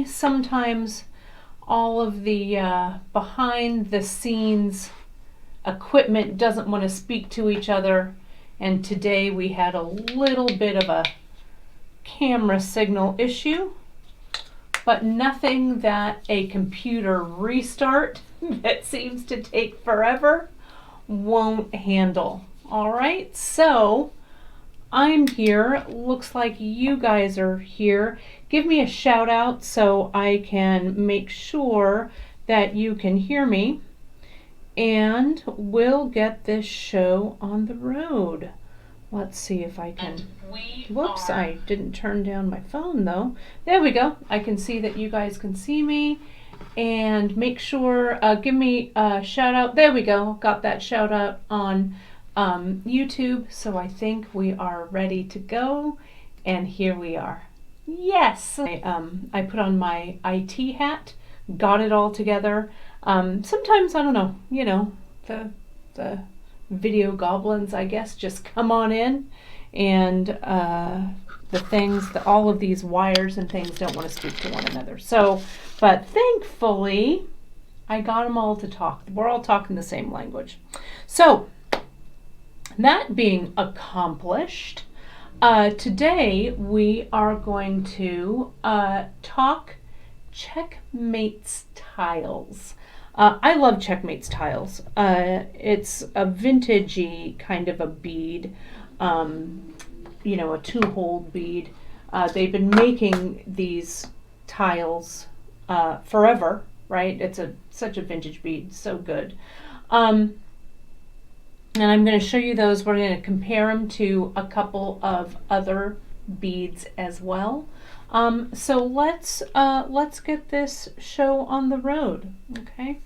Sometimes all of the behind the scenes equipment doesn't want to speak to each other, and today we had a little bit of a camera signal issue, but nothing that a computer restart that seems to take forever won't handle. All right, so I'm here. Looks like you guys are here. Give me a shout out so I can make sure that you can hear me, and we'll get this show on the road. Let's see if I can. Whoops, I didn't turn down my phone though. There we go. I can see that you guys can see me, and make sure, give me a shout out. There we go. Got that shout out on YouTube. So I think we are ready to go, and here we are. Yes, I put on my IT hat, got it all together. Sometimes, I don't know, you know, the video goblins, I guess, just come on in, and the things, all of these wires and things don't want to speak to one another. So, but thankfully, I got them all to talk. We're all talking the same language. So, that being accomplished, today we are going to talk Checkmate's tiles. I love Checkmate's tiles. It's a vintagey kind of a bead, you know, a 2-hole bead. They've been making these tiles forever, right? It's such a vintage bead, so good. And I'm going to show you those. We're going to compare them to a couple of other beads as well. So let's get this show on the road, okay?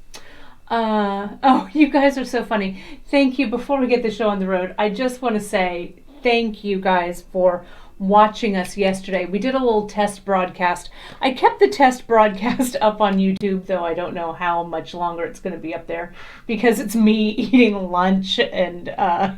Oh, you guys are so funny. Thank you. Before we get the show on the road, I just want to say thank you guys for watching us yesterday. We did a little test broadcast. I kept the test broadcast up on YouTube, though I don't know how much longer it's going to be up there because it's me eating lunch, and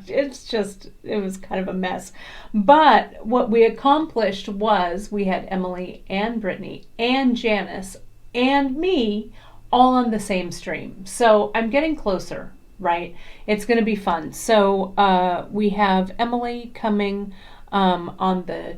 it was kind of a mess. But what we accomplished was we had Emily and Brittany and Janice and me all on the same stream. So I'm getting closer, right? It's going to be fun. So we have Emily coming on the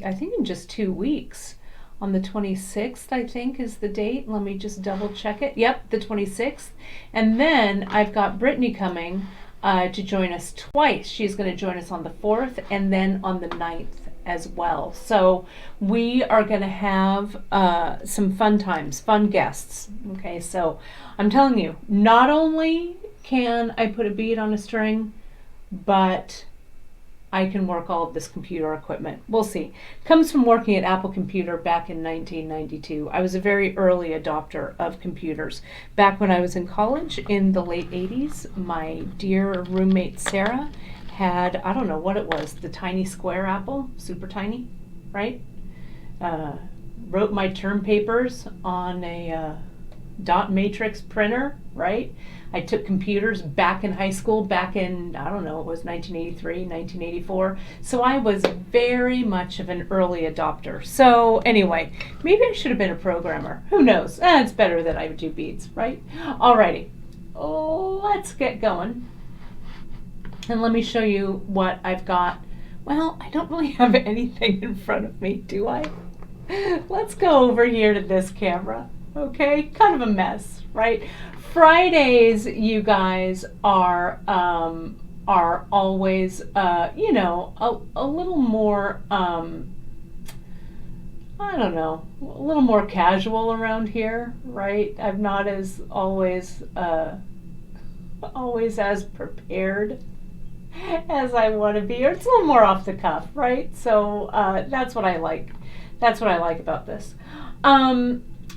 I think in just 2 weeks. On the 26th, I think, is the date. Let me just double check it. Yep, the 26th. And then I've got Brittany coming to join us twice. She's going to join us on the 4th and then on the 9th as well. So we are going to have some fun times, fun guests. Okay, so I'm telling you, not only can I put a bead on a string, but I can work all of this computer equipment. We'll see. Comes from working at Apple Computer back in 1992. I was a very early adopter of computers. Back when I was in college in the late 80s, my dear roommate Sarah had, I don't know what it was, the tiny square Apple, super tiny, right? Wrote my term papers on a dot matrix printer, right? I took computers back in high school, back in, I don't know, it was 1983, 1984. So I was very much of an early adopter. So anyway, maybe I should have been a programmer. Who knows? It's better that I do beads, right? Alrighty, let's get going. And let me show you what I've got. Well, I don't really have anything in front of me, do I? Let's go over here to this camera. Okay, kind of a mess, right? Fridays, you guys, are always, you know, a little more, I don't know, a little more casual around here, right? I'm not as always as prepared as I want to be, or it's a little more off the cuff, right? So that's what I like. That's what I like about this.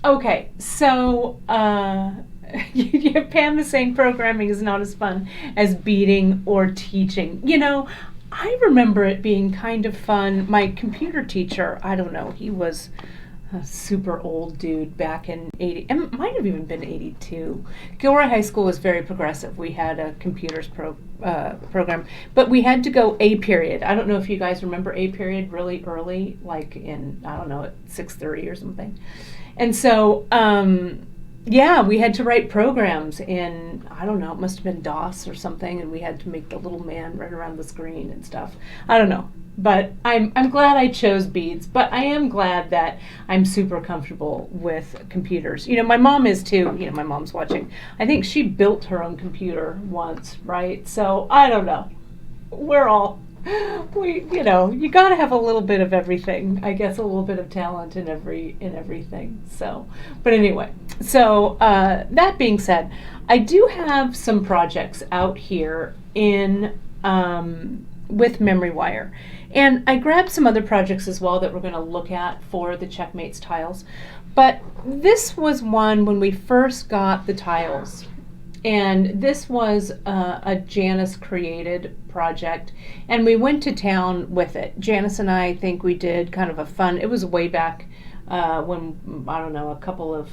Okay, so Pam is saying programming is not as fun as beading or teaching. You know, I remember it being kind of fun. My computer teacher, I don't know, he was a super old dude back in 80, it might have even been 82. Gilroy High School was very progressive. We had a computers program, but we had to go A period. I don't know if you guys remember A period really early, like in, I don't know, at 6:30 or something. And so, yeah, we had to write programs in, I don't know, it must have been DOS or something, and we had to make the little man run around the screen and stuff. I don't know. But I'm glad I chose beads, but I am glad that I'm super comfortable with computers. You know, my mom is too. You know, my mom's watching. I think she built her own computer once, right? So I don't know. You know, you got to have a little bit of everything. I guess a little bit of talent in everything. So, but anyway, so that being said, I do have some projects out here in with memory wire. And I grabbed some other projects as well that we're going to look at for the Checkmates tiles. But this was one when we first got the tiles. And this was a Janice created project. And we went to town with it. Janice and I think we did kind of a fun, it was way back when, I don't know, a couple of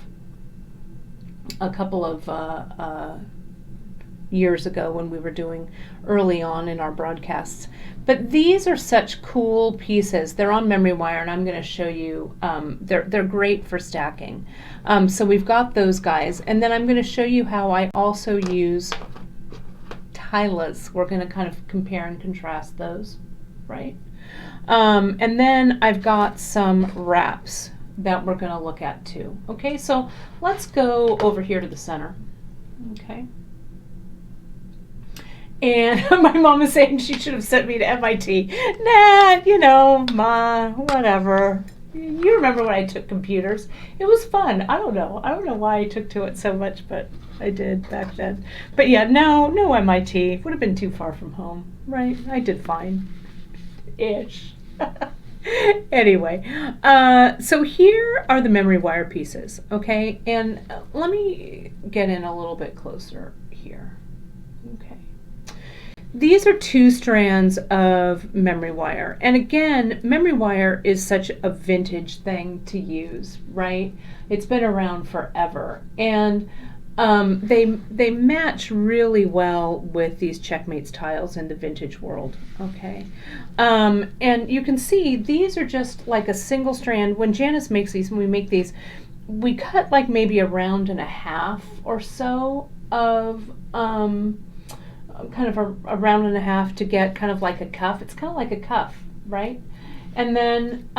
years ago when we were doing early on in our broadcasts. But these are such cool pieces. They're on memory wire, and I'm going to show you. They're great for stacking. So we've got those guys, and then I'm going to show you how I also use Tilas. We're going to kind of compare and contrast those, right? And then I've got some wraps that we're going to look at too. Okay, so let's go over here to the center. Okay. And my mom is saying she should have sent me to MIT. Nah, you know, Ma, whatever. You remember when I took computers? It was fun. I don't know. I don't know why I took to it so much, but I did back then. But yeah, no MIT. Would have been too far from home, right? I did fine. Ish. Anyway, so here are the memory wire pieces, okay? And let me get in a little bit closer here. Okay. These are 2 strands of memory wire. And again, memory wire is such a vintage thing to use, right? It's been around forever. And they match really well with these Checkmates tiles in the vintage world, okay? And you can see these are just like a single strand. When Janice makes these, when we make these, we cut like maybe 1.5 rounds or so of kind of a 1.5 rounds to get kind of like a cuff. It's kind of like a cuff, right? And then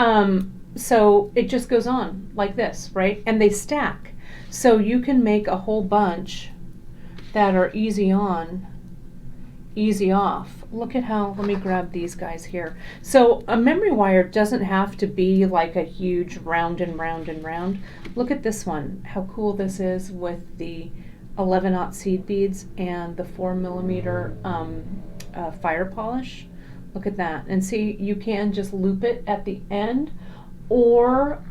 so it just goes on like this, right? And they stack. So you can make a whole bunch that are easy on, easy off. Look at how, let me grab these guys here. So a memory wire doesn't have to be like a huge round and round and round. Look at this one, how cool this is with the 11-aught seed beads and the 4mm fire polish. Look at that. And see, you can just loop it at the end, or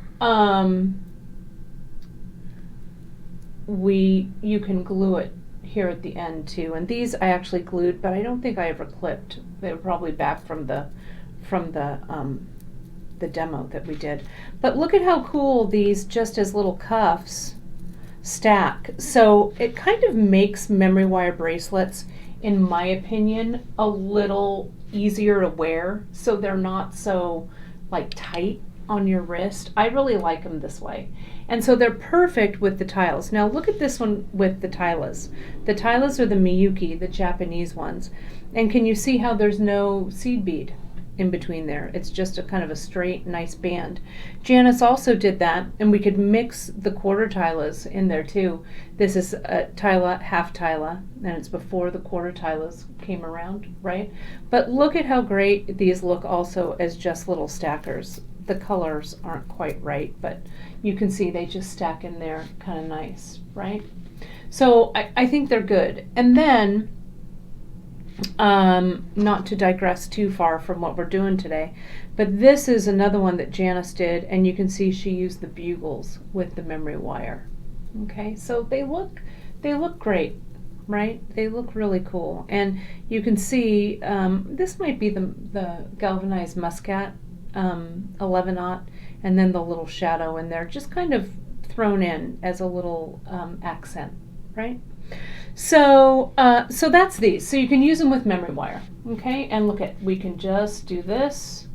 you can glue it here at the end too. And these I actually glued, but I don't think I ever clipped. They were probably back from the demo that we did. But look at how cool these, just as little cuffs, stack. So it kind of makes memory wire bracelets, in my opinion, a little easier to wear, so they're not so like tight on your wrist. I really like them this way. And so they're perfect with the tiles. Now look at this one with the Tilas. The Tilas are the Miyuki, the Japanese ones. And can you see how there's no seed bead in between there? It's just a kind of a straight, nice band. Janice also did that, and we could mix the quarter Tilas in there too. This is a Tila, half Tila, and it's before the quarter Tilas came around, right? But look at how great these look also as just little stackers. The colors aren't quite right, but you can see they just stack in there kind of nice, right? So I think they're good. And then, not to digress too far from what we're doing today, but this is another one that Janice did, and you can see she used the bugles with the memory wire. Okay, so they look great, right? They look really cool. And you can see this might be the galvanized muscat 11-aught, and then the little shadow in there, just kind of thrown in as a little accent, right? So so that's these. So you can use them with memory wire, okay? And look at, we can just do this,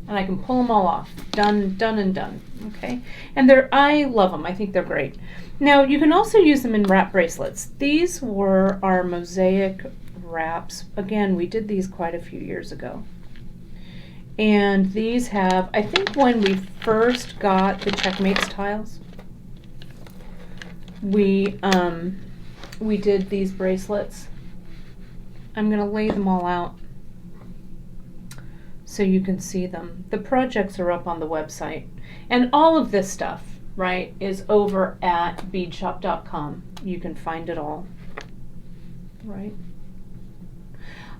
and I can pull them all off. Done, done, and done, okay? And I love them. I think they're great. Now, you can also use them in wrap bracelets. These were our mosaic wraps. Again, we did these quite a few years ago. And these have, I think when we first got the Checkmates tiles, we did these bracelets. I'm going to lay them all out so you can see them. The projects are up on the website. And all of this stuff, right, is over at beadshop.com. You can find it all, right?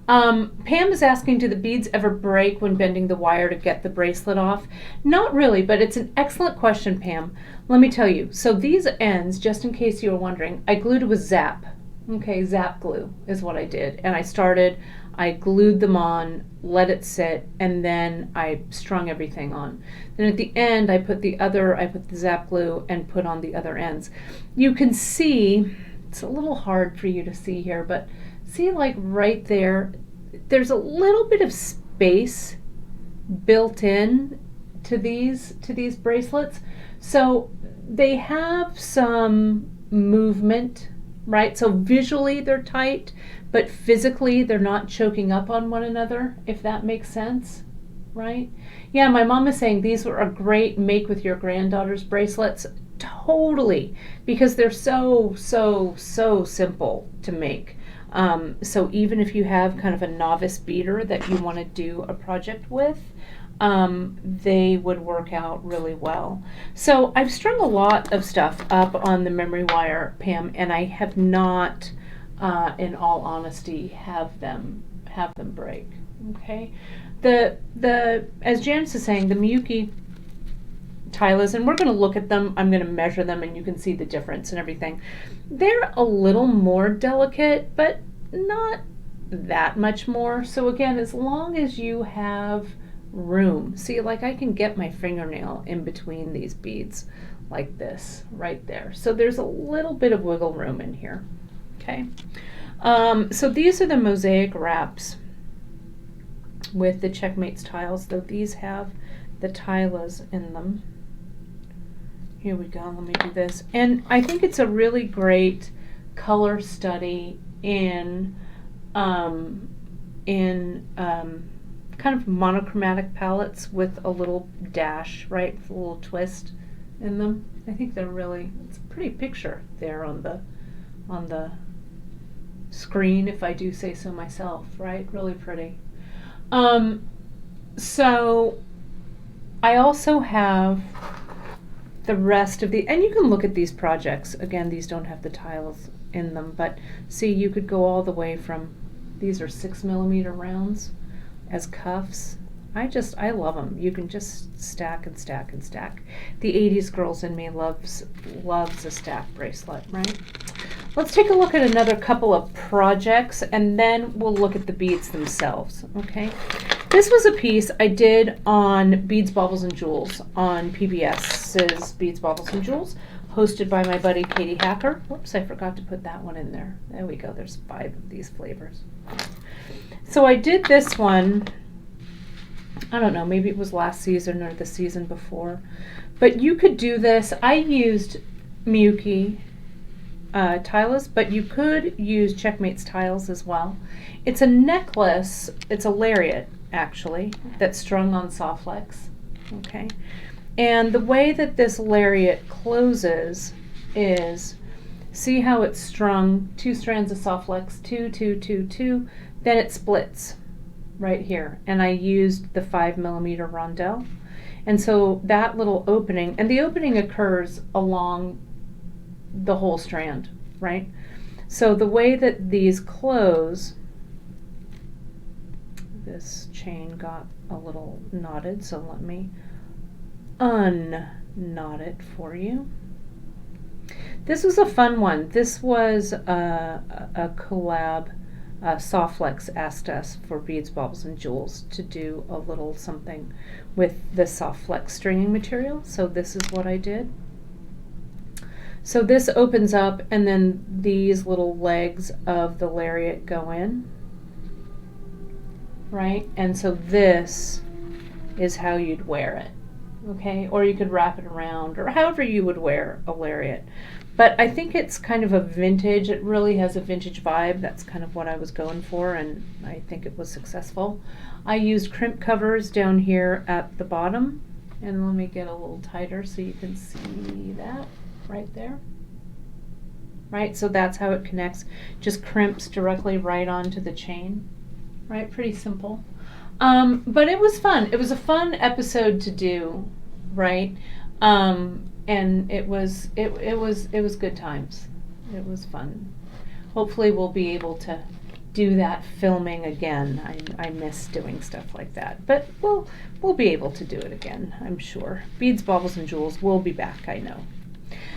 Pam is asking, do the beads ever break when bending the wire to get the bracelet off? Not really, but it's an excellent question, Pam. Let me tell you. So these ends, just in case you were wondering, I glued with Zap. Okay, Zap glue is what I did. And I glued them on, let it sit, and then I strung everything on. Then at the end, I put the Zap glue and put on the other ends. You can see, it's a little hard for you to see here, but see, like right there, there's a little bit of space built in to these bracelets. So they have some movement, right? So visually they're tight, but physically they're not choking up on one another, if that makes sense, right? Yeah, my mom is saying these were a great make with your granddaughter's bracelets. Totally, because they're so simple to make. So even if you have kind of a novice beader that you want to do a project with, they would work out really well. So I've strung a lot of stuff up on the memory wire, Pam, and I have not, in all honesty, have them break. Okay, as Janice is saying, the Miyuki Tilas, and we're going to look at them, I'm going to measure them, and you can see the difference and everything. They're a little more delicate, but not that much more. So again, as long as you have room, see, like I can get my fingernail in between these beads like this right there. So there's a little bit of wiggle room in here. Okay, so these are the mosaic wraps with the Checkmates tiles, though these have the Tilas in them. Here we go, let me do this. And I think it's a really great color study in kind of monochromatic palettes with a little dash, right, with a little twist in them. I think they're really, it's a pretty picture there on the screen, if I do say so myself, right? Really pretty. So I also have the rest of and you can look at these projects. Again, these don't have the tiles in them, but see, you could go all the way from, these are 6mm rounds as cuffs. I love them. You can just stack and stack and stack. The 80s girls in me loves a stack bracelet, right? Let's take a look at another couple of projects, and then we'll look at the beads themselves, okay? This was a piece I did on Beads, Baubles, and Jewels on PBS's Beads, Baubles, and Jewels, hosted by my buddy Katie Hacker. Whoops, I forgot to put that one in there. There we go, there's 5 of these flavors. So I did this one, I don't know, maybe it was last season or the season before, but you could do this. I used Miyuki Tilas, but you could use Checkmates tiles as well. It's a necklace, it's a lariat actually, that's strung on Softflex, okay? And the way that this lariat closes is, see how it's strung, 2 strands of Softflex, 2, 2, 2, 2, then it splits right here. And I used the 5mm rondelle. And so that little opening, and the opening occurs along the whole strand, right? So the way that these close, this chain got a little knotted, so let me unknot it for you. This was a fun one. This was a collab Softflex asked us for Beads, Baubles, and Jewels to do a little something with the Softflex stringing material. So this is what I did. So this opens up, and then these little legs of the lariat go in, right? And so this is how you'd wear it, okay? Or you could wrap it around, or however you would wear a lariat. But I think it's kind of a vintage, it really has a vintage vibe. That's kind of what I was going for, and I think it was successful. I used crimp covers down here at the bottom, and let me get a little tighter so you can see that right there. Right, so that's how it connects. Just crimps directly right onto the chain. Right, pretty simple. But it was fun. It was a fun episode to do, right? And it was good times. It was fun. Hopefully we'll be able to do that filming again. I miss doing stuff like that, but we'll be able to do it again, I'm sure. Beads, Baubles, and Jewels will be back, I know.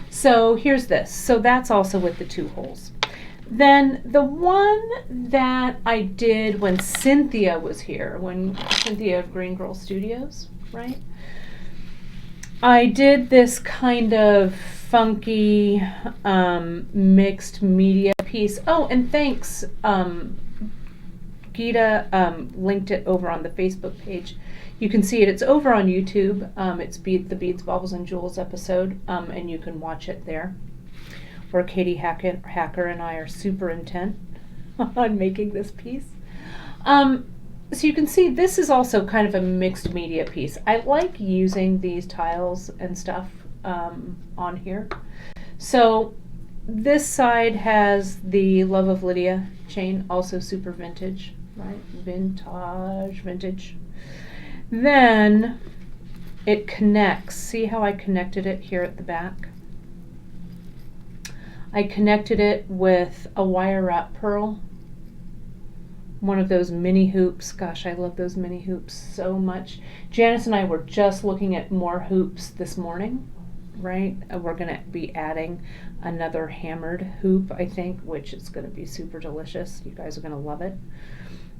So here's this. So that's also with the 2 holes. Then the one that I did when Cynthia was here, when Cynthia of Green Girl Studios, right? I did this kind of funky mixed media piece. Oh, and thanks, Gita linked it over on the Facebook page. You can see it. It's over on YouTube. It's the Beads, Baubles, and Jewels episode, and you can watch it there. Where Katie Hacker and I are super intent on making this piece. So you can see this is also kind of a mixed media piece. I like using these tiles and stuff on here. So this side has the Love of Lydia chain, also super vintage, right? Vintage. Then it connects. See how I connected it here at the back? I connected it with a wire wrap pearl. One of those mini hoops. Gosh, I love those mini hoops so much. Janice and I were just looking at more hoops this morning, right? We're going to be adding another hammered hoop, I think, which is going to be super delicious. You guys are going to love it.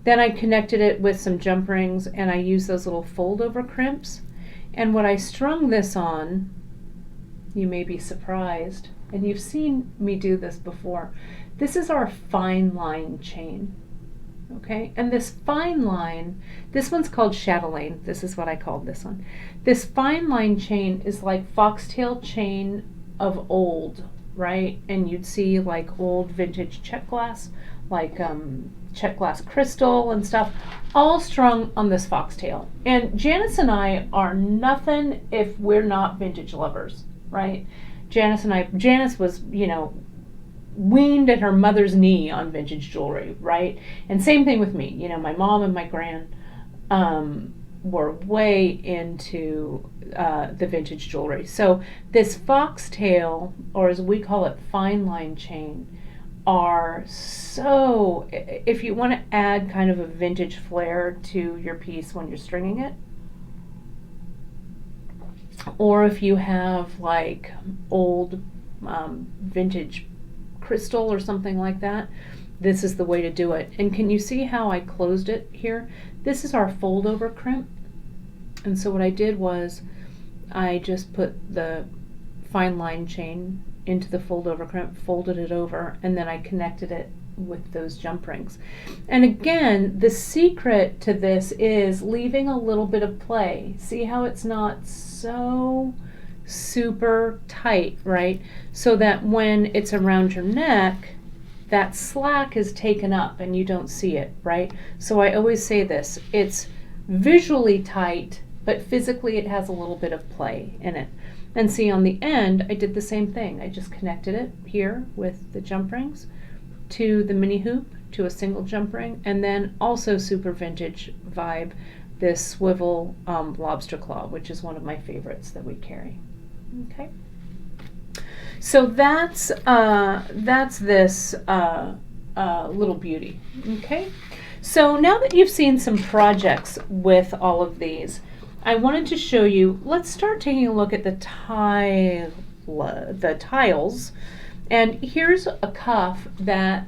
Then I connected it with some jump rings, and I used those little fold over crimps. And what I strung this on, you may be surprised, and you've seen me do this before. This is our fine line chain. Okay, and this fine line, this one's called chatelaine. This is what I called this one. This fine line chain is like foxtail chain of old, right? And you'd see like old vintage Czech glass, like Czech glass crystal and stuff, all strung on this foxtail. And Janice and I are nothing if we're not vintage lovers, right? Janice was, weaned at her mother's knee on vintage jewelry, right? And same thing with me. My mom and my gran were way into the vintage jewelry. So this foxtail, or as we call it, fine line chain, are so, if you want to add kind of a vintage flair to your piece when you're stringing it, or if you have like old vintage crystal or something like that, this is the way to do it. And can you see how I closed it here? This is our fold over crimp. And so what I did was I just put the fine line chain into the fold over crimp, folded it over, and then I connected it with those jump rings. And again, the secret to this is leaving a little bit of play. See how it's not so super tight, right? So that when it's around your neck, that slack is taken up and you don't see it, right? So I always say this, it's visually tight, but physically it has a little bit of play in it. And see, on the end, I did the same thing. I just connected it here with the jump rings to the mini hoop, to a single jump ring, and then also super vintage vibe, this swivel lobster claw, which is one of my favorites that we carry. Okay. So that's this little beauty. Okay. So now that you've seen some projects with all of these, I wanted to show you, let's start taking a look at the tiles. And here's a cuff that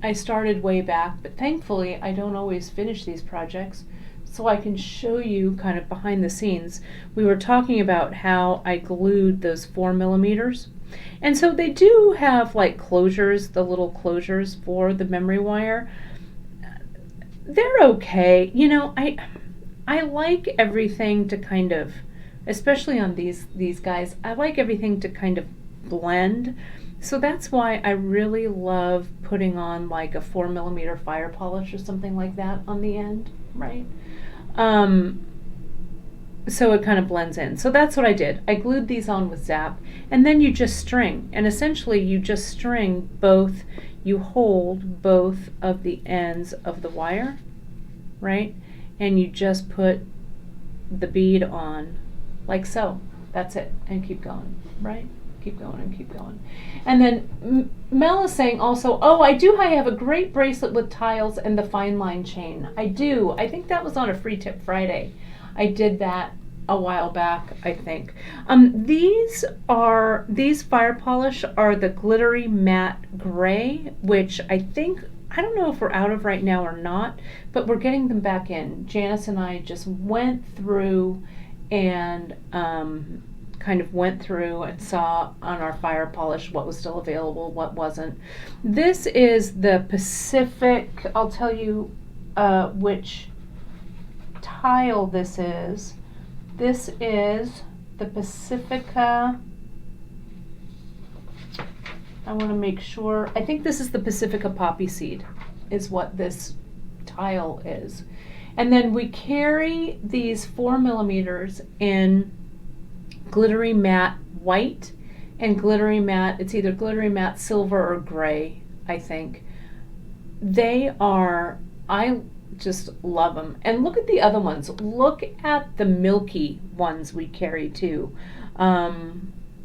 I started way back, but thankfully I don't always finish these projects, so I can show you kind of behind the scenes. We were talking about how I glued those 4mm, and so they do have like closures, the little closures for the memory wire. They're okay. You know, I like everything to kind of, especially on these guys, I like everything to kind of blend. So that's why I really love putting on like a 4mm fire polish or something like that on the end, right? So it kind of blends in. So that's what I did. I glued these on with Zap, and then you just string, and essentially you just string both, you hold both of the ends of the wire, right? And you just put the bead on like so. That's it, and keep going, right? Keep going and keep going. And then Mel is saying also, oh, I have a great bracelet with tiles and the fine line chain. I do. I think that was on a Free Tip Friday. I did that a while back, I think. These fire polish are the glittery matte gray, which I don't know if we're out of right now or not, but we're getting them back in. Janice and I just went through and kind of went through and saw on our fire polish what was still available, what wasn't. This is the Pacific, I'll tell you which tile this is. This is the Pacifica, I want to make sure, I think this is the Pacifica Poppy Seed is what this tile is. And then we carry these 4mm in glittery matte white and glittery matte, it's either glittery matte silver or gray, I think. I just love them. And look at the other ones. Look at the milky ones we carry too.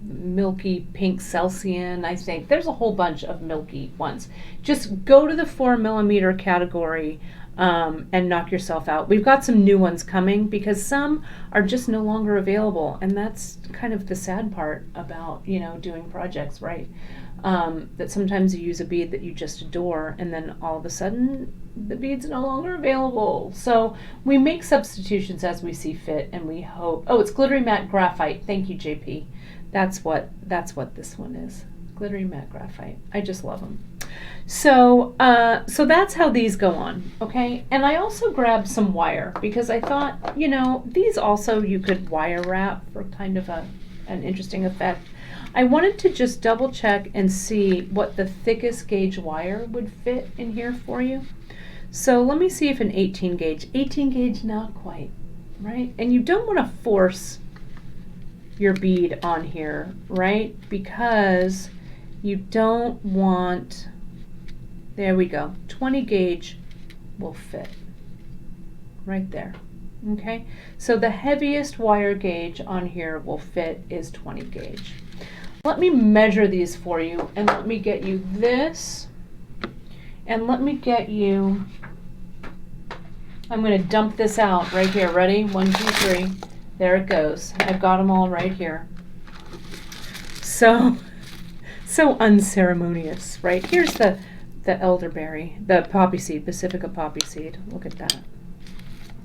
Milky pink Celsian, I think. There's a whole bunch of milky ones. Just go to the 4mm category and knock yourself out. We've got some new ones coming because some are just no longer available, and that's kind of the sad part about, doing projects, right? That sometimes you use a bead that you just adore, and then all of a sudden the bead's no longer available. So we make substitutions as we see fit, and we hope. Oh, it's glittery matte graphite. Thank you, JP. That's what this one is. Glittery matte graphite. I just love them. So that's how these go on, okay? And I also grabbed some wire because I thought, these also you could wire wrap for kind of an interesting effect. I wanted to just double check and see what the thickest gauge wire would fit in here for you. So let me see if an 18 gauge, not quite, right? And you don't want to force your bead on here, right? Because you don't want, there we go, 20 gauge will fit right there, okay? So the heaviest wire gauge on here will fit is 20 gauge. Let me measure these for you, and let me get you this, and let me get you, I'm going to dump this out right here. Ready? 1, 2, 3. There it goes. I've got them all right here. So unceremonious, right? Here's the elderberry, the poppy seed, Pacifica poppy seed. Look at that.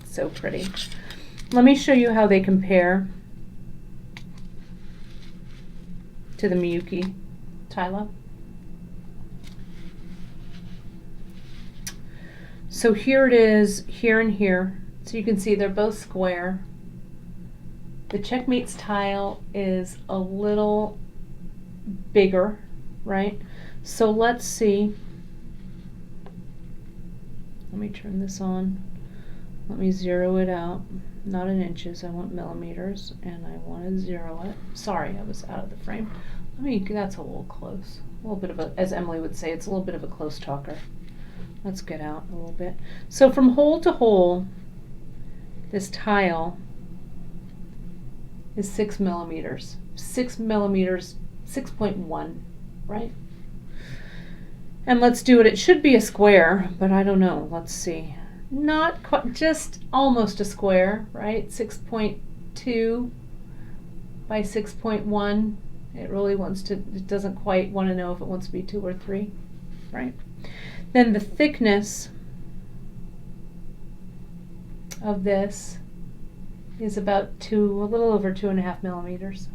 So pretty. Let me show you how they compare to the Miyuki Tila. So here it is, here and here. So you can see they're both square. The Checkmate's tile is a little bigger, right? So let's see. Let me turn this on. Let me zero it out. Not in inches, I want millimeters, and I want to zero it. Sorry, I was out of the frame. That's a little close. A little bit of as Emily would say, it's a little bit of a close talker. Let's get out a little bit. So from hole to hole, this tile is 6 millimeters. 6 millimeters, 6.1, right? And let's do it. It should be a square, but I don't know. Let's see. Not quite, just almost a square, right? 6.2 by 6.1. It really wants to, it doesn't quite want to know if it wants to be 2 or 3, right? Then the thickness of this is about a little over 2.5 millimeters.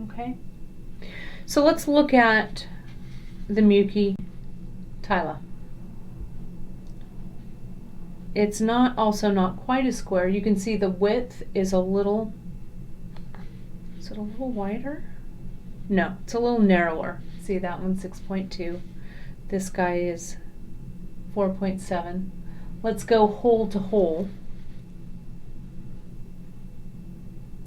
Okay. So let's look at the Muki Tila. It's also not quite as square. You can see the width is a little, is it a little wider? No, it's a little narrower. See, that one's 6.2. This guy is 4.7. Let's go hole to hole.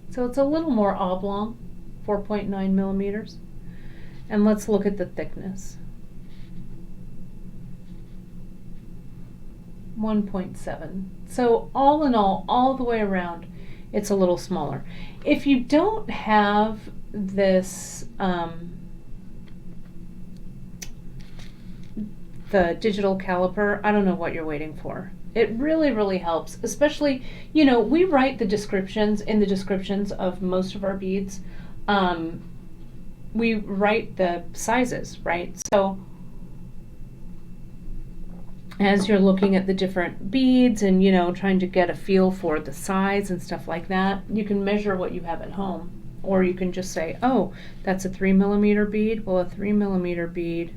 So it's a little more oblong, 4.9 millimeters. And let's look at the thickness. 1.7. So all in all the way around, it's a little smaller. If you don't have this, the digital caliper, I don't know what you're waiting for. It really, really helps, especially, you know, we write the descriptions in the descriptions of most of our beads. We write the sizes, right? So as you're looking at the different beads and, you know, trying to get a feel for the size and stuff like that, you can measure what you have at home. Or you can just say, oh, that's a 3 millimeter bead. Well, a 3 millimeter bead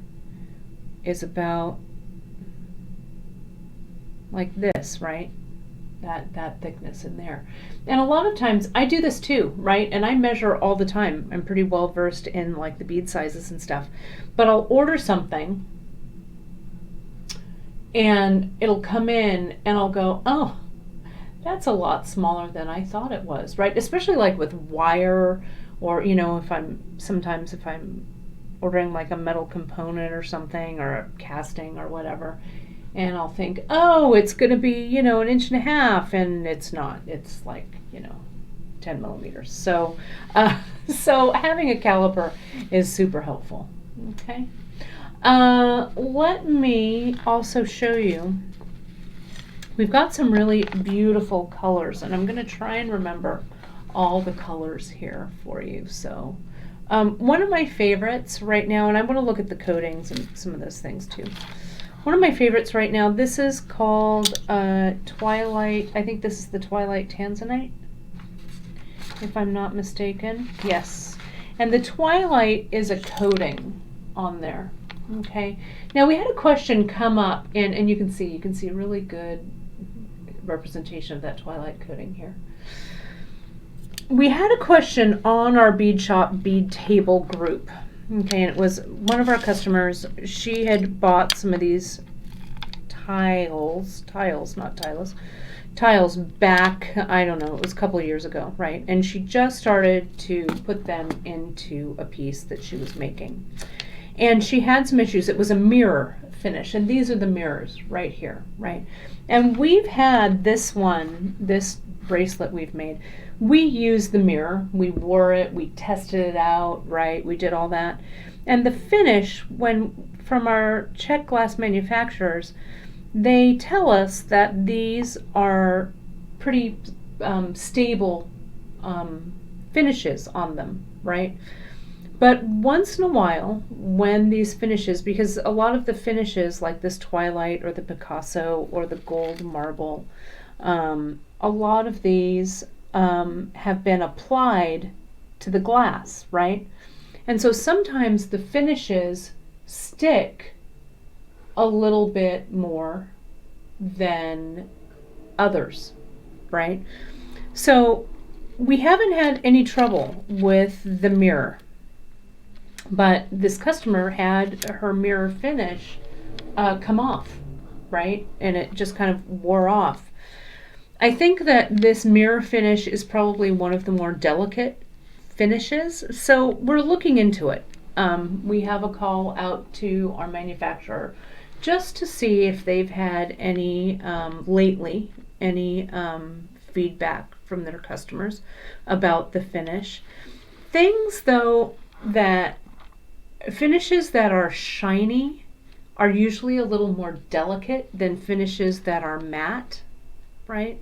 is about like this, right? That thickness in there. And a lot of times I do this too, right? And I measure all the time. I'm pretty well versed in like the bead sizes and stuff. But I'll order something and it'll come in and I'll go, oh, that's a lot smaller than I thought it was, right? Especially like with wire, or, you know, sometimes if I'm ordering like a metal component or something, or a casting or whatever, and I'll think, oh, it's going to be, you know, 1.5 inches, and it's not. It's like, you know, 10 millimeters. So, so having a caliper is super helpful. Okay. Let me also show you. We've got some really beautiful colors, and I'm going to try and remember all the colors here for you. So, one of my favorites right now, and I want to look at the coatings and some of those things too. One of my favorites right now, this is called Twilight. I think this is the Twilight Tanzanite, if I'm not mistaken. Yes. And the Twilight is a coating on there. Okay. Now we had a question come up, and you can see a really good representation of that Twilight coating here. We had a question on our bead shop bead table group. Okay, and it was one of our customers. She had bought some of these tiles back, I don't know, it was a couple of years ago, right? And she just started to put them into a piece that she was making. And she had some issues. It was a mirror finish, and these are the mirrors right here, right? And we've had this bracelet we've made. We used the mirror, we wore it, we tested it out, right? We did all that. And the finish, from our Czech glass manufacturers, they tell us that these are pretty stable finishes on them, right? But once in a while, when these finishes, because a lot of the finishes like this Twilight or the Picasso or the gold marble, a lot of these have been applied to the glass, right? And so sometimes the finishes stick a little bit more than others, right? So we haven't had any trouble with the mirror, but this customer had her mirror finish come off, right? And it just kind of wore off. I think that this mirror finish is probably one of the more delicate finishes, so we're looking into it. We have a call out to our manufacturer just to see if they've had any lately any feedback from their customers about the finish. Things though, that finishes that are shiny are usually a little more delicate than finishes that are matte, right?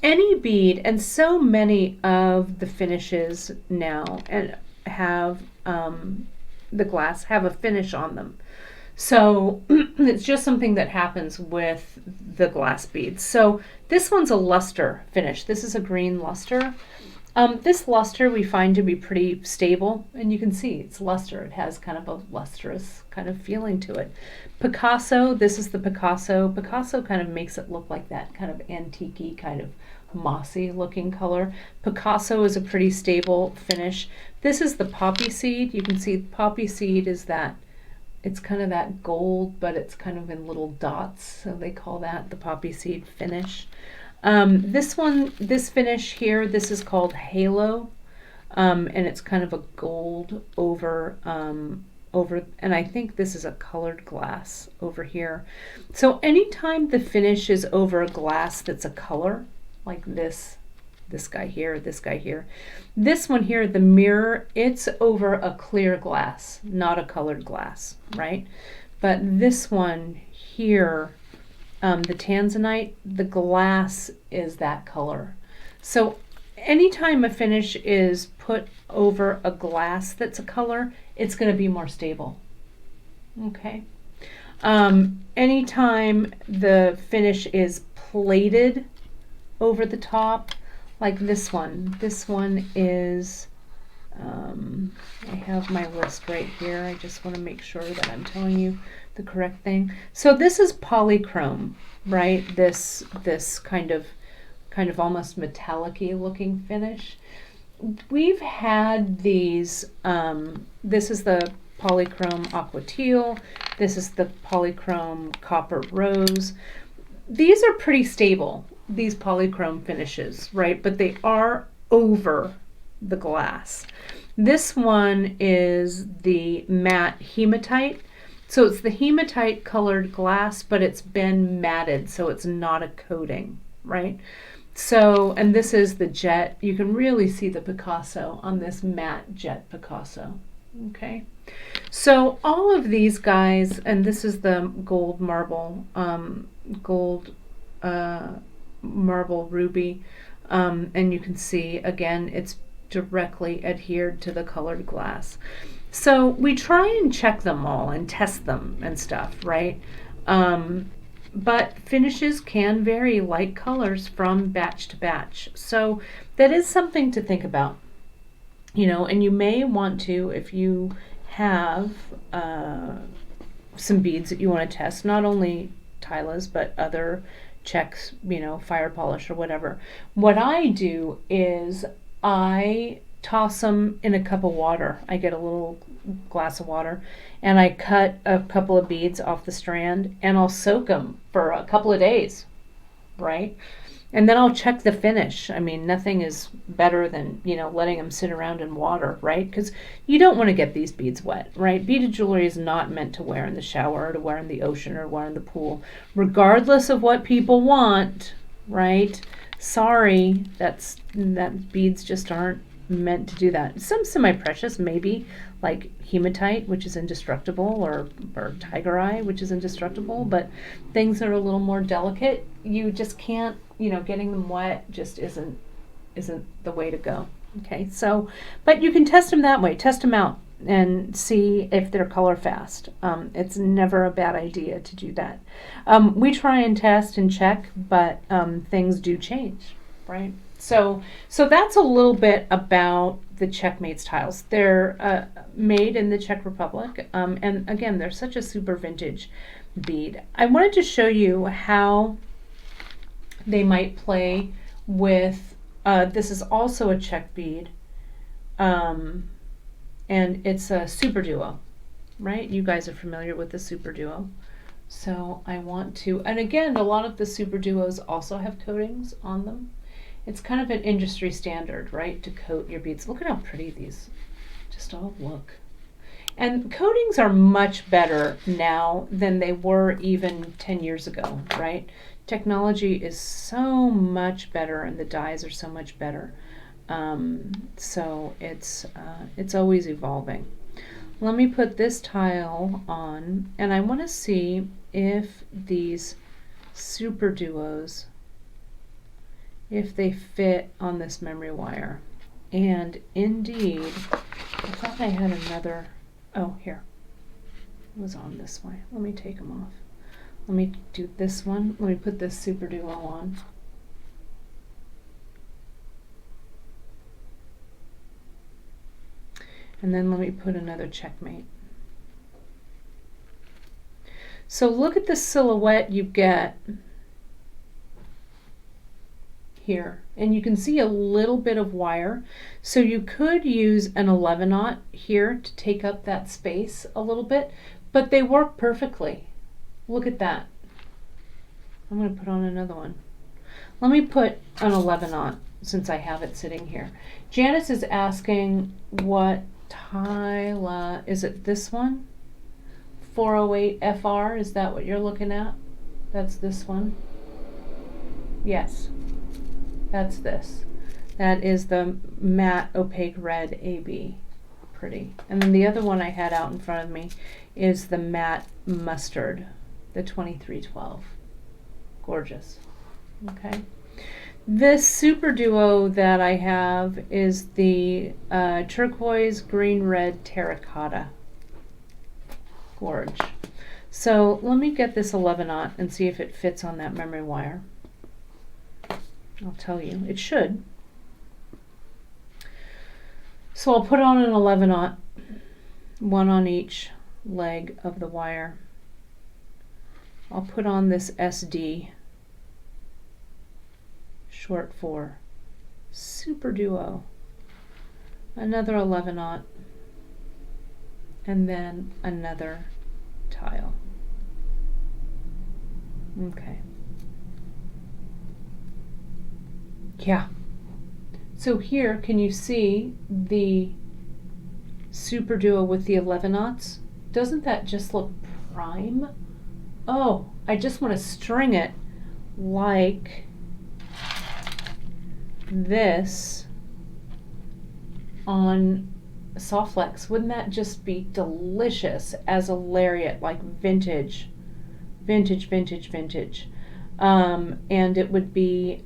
Any bead, and so many of the finishes now and have the glass have a finish on them. So it's just something that happens with the glass beads. So this one's a luster finish. This is a green luster. This luster we find to be pretty stable, and you can see it's luster. It has kind of a lustrous kind of feeling to it. Picasso, this is the Picasso. Picasso kind of makes it look like that kind of antique-y, kind of mossy looking color. Picasso is a pretty stable finish. This is the poppy seed. You can see poppy seed is that, it's kind of that gold, but it's kind of in little dots, so they call that the poppy seed finish. This finish here, this is called Halo, and it's kind of a gold over, and I think this is a colored glass over here. So anytime the finish is over a glass that's a color, like this guy here, this guy here, this one here, the mirror, it's over a clear glass, not a colored glass, right? But this one here, the tanzanite, the glass is that color. So anytime a finish is put over a glass that's a color, it's going to be more stable. Okay. Anytime the finish is plated over the top, like this one is, I have my list right here. I just want to make sure that I'm telling you the correct thing. So this is polychrome, right? This kind of almost metallic-y looking finish. We've had these, this is the polychrome aqua teal. This is the polychrome copper rose. These are pretty stable, these polychrome finishes, right? But they are over the glass. This one is the matte hematite. So it's the hematite colored glass, but it's been matted, so it's not a coating, right? So, and this is the jet. You can really see the Picasso on this matte jet Picasso, okay? So all of these guys, and this is the gold marble, marble ruby, and you can see again it's directly adhered to the colored glass. So we try and check them all and test them and stuff, right? But finishes can vary like colors from batch to batch. So that is something to think about, you know, and you may want to, if you have some beads that you want to test, not only Tila's, but other Czechs, you know, fire polish or whatever. What I do is I toss them in a cup of water. I get a little glass of water and I cut a couple of beads off the strand and I'll soak them for a couple of days, right? And then I'll check the finish. I mean, nothing is better than, you know, letting them sit around in water, right? Because you don't want to get these beads wet, right? Beaded jewelry is not meant to wear in the shower or to wear in the ocean or wear in the pool, regardless of what people want, right? Sorry, that beads just aren't meant to do that. Some semi-precious, maybe, like hematite, which is indestructible, or tiger eye, which is indestructible, but things that are a little more delicate, you just can't, you know, getting them wet just isn't the way to go. Okay, so, but you can test them that way. Test them out and see if they're color fast. It's never a bad idea to do that. We try and test and check, but things do change, right? So that's a little bit about the Czechmates tiles. They're made in the Czech Republic, and again, they're such a super vintage bead. I wanted to show you how they might play with, this is also a Czech bead, and it's a super duo, right? You guys are familiar with the super duo. So I want to, and again, a lot of the super duos also have coatings on them. It's kind of an industry standard, right, to coat your beads. Look at how pretty these just all look. And coatings are much better now than they were even 10 years ago, right? Technology is so much better and the dyes are so much better. So it's always evolving. Let me put this tile on, and I want to see if these super duos, if they fit on this memory wire. And indeed, I thought I had another, oh, here. It was on this way. Let me take them off. Let me do this one. Let me put this Super Duo on. And then let me put another Checkmate. So look at the silhouette you get here. And you can see a little bit of wire. So you could use an 11-aught here to take up that space a little bit, but they work perfectly. Look at that. I'm going to put on another one. Let me put an 11-aught since I have it sitting here. Janice is asking what Tila, is it this one? 408 FR, is that what you're looking at? That's this one? Yes, that's this. That is the matte opaque red AB. Pretty. And then the other one I had out in front of me is the matte mustard, the 2312. Gorgeous. Okay. This Super Duo that I have is the turquoise green red terracotta. Gorge. So let me get this 11-aught and see if it fits on that memory wire. I'll tell you, it should. So I'll put on an 11-aught, one on each leg of the wire. I'll put on this SD, short for Super Duo, another 11-aught, and then another tile. Okay. Yeah. So here, can you see the Super Duo with the 11-aughts? Doesn't that just look prime? Oh, I just want to string it like this on soft flex. Wouldn't that just be delicious as a lariat, like vintage. And it would be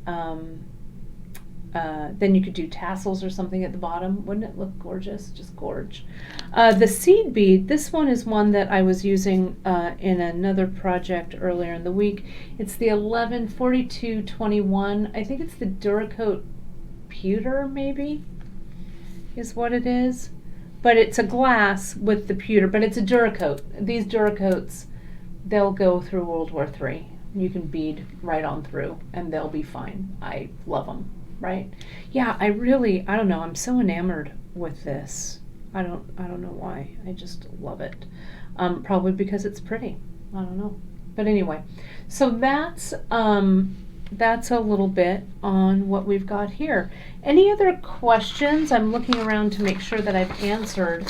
then you could do tassels or something at the bottom. Wouldn't it look gorgeous? Just gorge. The seed bead, this one is one that I was using in another project earlier in the week. It's the 114221. I think it's the Duracoat pewter, maybe, is what it is. But it's a glass with the pewter, but it's a Duracoat. These Duracoats, they'll go through World War III. You can bead right on through, and they'll be fine. I love them. Right? Yeah, I don't know, I'm so enamored with this. I don't know why. I just love it. Probably because it's pretty. I don't know. But anyway, so that's a little bit on what we've got here. Any other questions? I'm looking around to make sure that I've answered.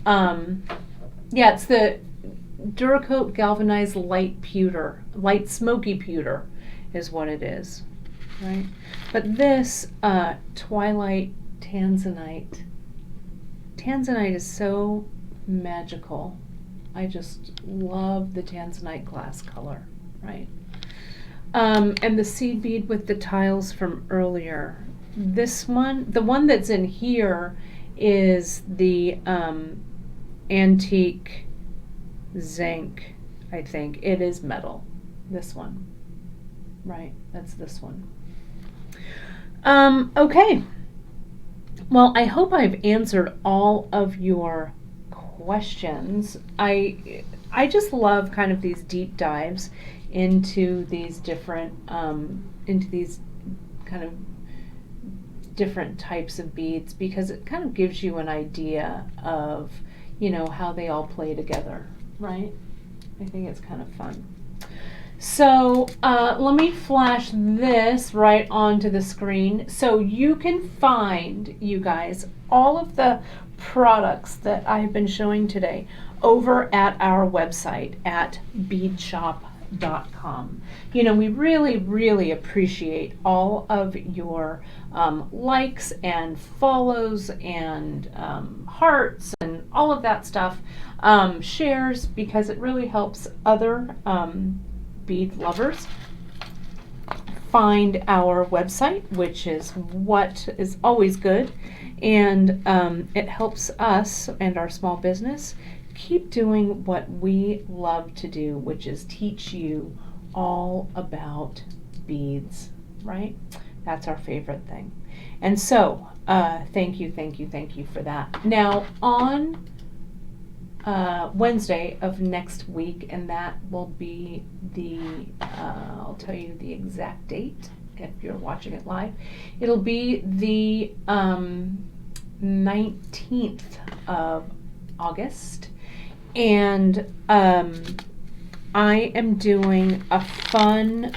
Yeah, it's the Duracoat galvanized light pewter, light smoky pewter is what it is. Right, but this Twilight Tanzanite is so magical. I just love the Tanzanite glass color, right? And the seed bead with the tiles from earlier. This one, the one that's in here, is the antique zinc. I think it is metal. This one, right? That's this one. Okay. Well, I hope I've answered all of your questions. I just love kind of these deep dives into these different kind of different types of beads, because it kind of gives you an idea of, how they all play together, right? I think it's kind of fun. So let me flash this right onto the screen so you can find, you guys, all of the products that I've been showing today over at our website at beadshop.com. We really, really appreciate all of your likes and follows and hearts and all of that stuff, shares, because it really helps other bead lovers find our website, which is what is always good, and it helps us and our small business keep doing what we love to do, which is teach you all about beads, right? That's our favorite thing. And so, thank you for that. Now, on Wednesday of next week, and that will be I'll tell you the exact date if you're watching it live. It'll be the 19th of August, and I am doing a fun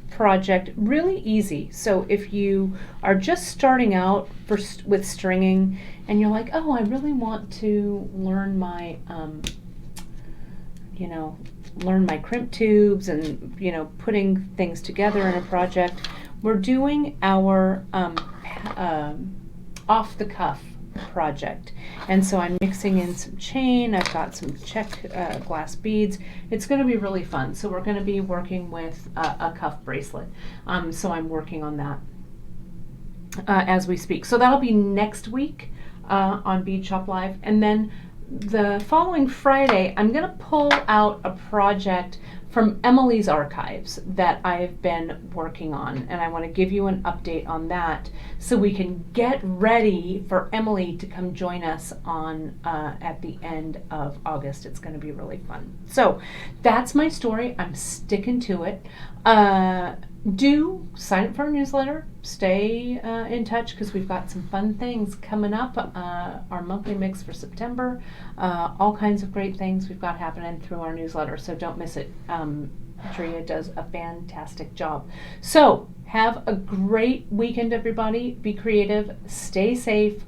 project, really easy. So if you are just starting out with stringing and you're like, oh, I really want to learn my learn my crimp tubes and putting things together in a project, we're doing our off the cuff project. And so I'm mixing in some chain. I've got some Czech glass beads. It's going to be really fun. So we're going to be working with a cuff bracelet. So I'm working on that as we speak. So that'll be next week on Bead Shop Live. And then the following Friday, I'm going to pull out a project from Emily's archives that I've been working on, and I want to give you an update on that so we can get ready for Emily to come join us on at the end of August. It's going to be really fun. So that's my story. I'm sticking to it. Do sign up for our newsletter. Stay in touch because we've got some fun things coming up. Our monthly mix for September, all kinds of great things we've got happening through our newsletter, so don't miss it. Tria does a fantastic job. So have a great weekend, everybody. Be creative, stay safe,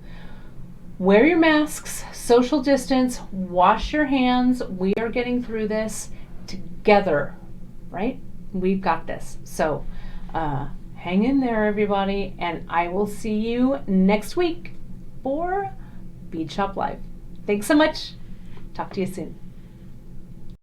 wear your masks, social distance, wash your hands. We are getting through this together, right? We've got this. So hang in there, everybody, and I will see you next week for Bead Shop Live. Thanks so much. Talk to you soon.